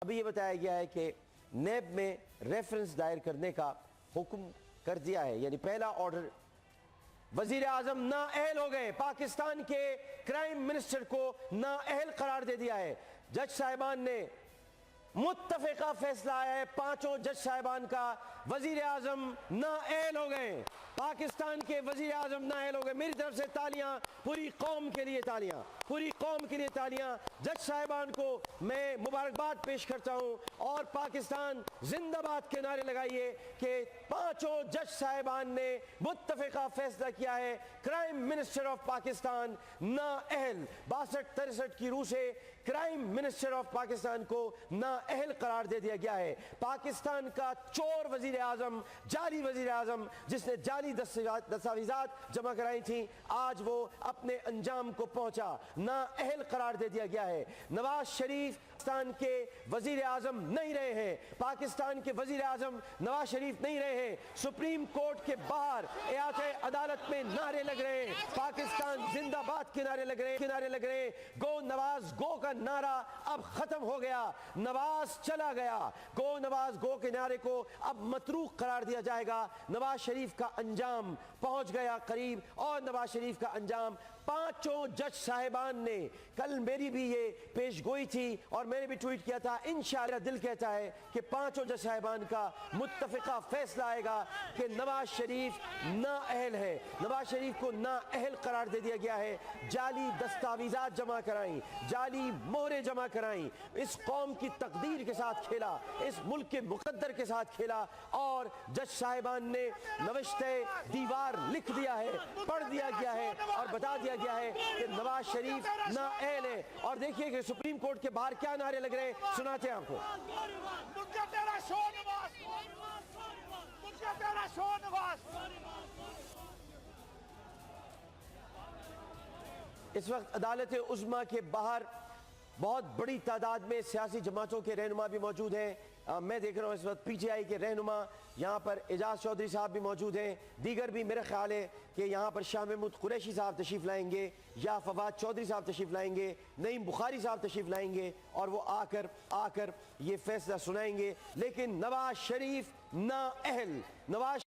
ابھی یہ بتایا گیا ہے کہ نیب میں ریفرنس دائر کرنے کا حکم کر دیا ہے، یعنی پہلا آرڈر وزیر اعظم نااہل ہو گئے، پاکستان کے کرائم منسٹر کو نااہل قرار دے دیا ہے۔ جج صاحبان نے متفقہ فیصلہ آیا ہے، پانچوں جج صاحبان کا، وزیر اعظم نااہل ہو گئے، پاکستان کے وزیر اعظم نااہل ہو گئے۔ میری طرف سے تالیاں، پوری قوم کے لیے تالیاں، پوری قوم کے لیے تالیاں۔ جج صاحبان کو میں مبارکباد پیش کرتا ہوں اور پاکستان زندہ باد کے نعرے لگائیے کہ پانچوں جج صاحبان نے متفقہ فیصلہ کیا ہے، کرائم منسٹر آف پاکستان نااہل، 62-63 کی روح سے کرائم منسٹر آف پاکستان کو نااہل قرار دے دیا گیا ہے۔ پاکستان کا چور وزیر اعظم، جعلی وزیر اعظم، جس نے جعلی دستاویزات جمع کرائی تھیں، آج وہ اپنے انجام کو پہنچا، نااہل قرار دے دیا گیا ہے۔ نواز شریف پاکستان کے وزیر اعظم نہیں رہے ہیں، پاکستان کے وزیر اعظم نواز شریف نہیں رہے ہیں۔ سپریم کورٹ کے باہر اعادہ عدالت میں نعرے لگ رہے ہیں، پاکستان زندہ باد کے نعرے لگ رہے ہیں۔ گو نواز گو کا نعرہ اب ختم ہو گیا، نواز چلا گیا، گو نواز گو کے نعرے کو اب متروک قرار دیا جائے گا۔ نواز شریف کا انجام پہنچ گیا قریب، اور نواز شریف کا انجام پانچوں جج صاحبان نے، کل میری بھی یہ پیش گوئی تھی اور میں نے بھی ٹویٹ کیا تھا، انشاءاللہ دل کہتا ہے کہ پانچوں جج صاحبان کا متفقہ فیصلہ آئے گا کہ نواز شریف نااہل ہے، نواز شریف کو نااہل قرار دے دیا گیا ہے۔ جعلی دستاویزات جمع کرائیں، جعلی مہریں جمع کرائیں، اس قوم کی تقدیر کے ساتھ کھیلا، اس ملک کے مقدر کے ساتھ کھیلا، اور جج صاحبان نے نوشتہ دیوار لکھ دیا ہے، پڑھ دیا گیا ہے اور بتا دیا گیا ہے کہ نواز شریف نااہل ہے۔ اور دیکھیے کہ سپریم کورٹ کے باہر کیا نعرے لگ رہے ہیں، سناتے ہیں آپ کو۔ اس وقت عدالت عظمیٰ کے باہر بہت بڑی تعداد میں سیاسی جماعتوں کے رہنما بھی موجود ہیں۔ میں دیکھ رہا ہوں اس وقت پی ٹی آئی کے رہنما یہاں پر، اعجاز چودھری صاحب بھی موجود ہیں، دیگر بھی میرا خیال ہے کہ یہاں پر شاہ محمود قریشی صاحب تشریف لائیں گے، یا فواد چودھری صاحب تشریف لائیں گے، نعیم بخاری صاحب تشریف لائیں گے، اور وہ آ کر یہ فیصلہ سنائیں گے۔ لیکن نواز شریف نااہل، نواز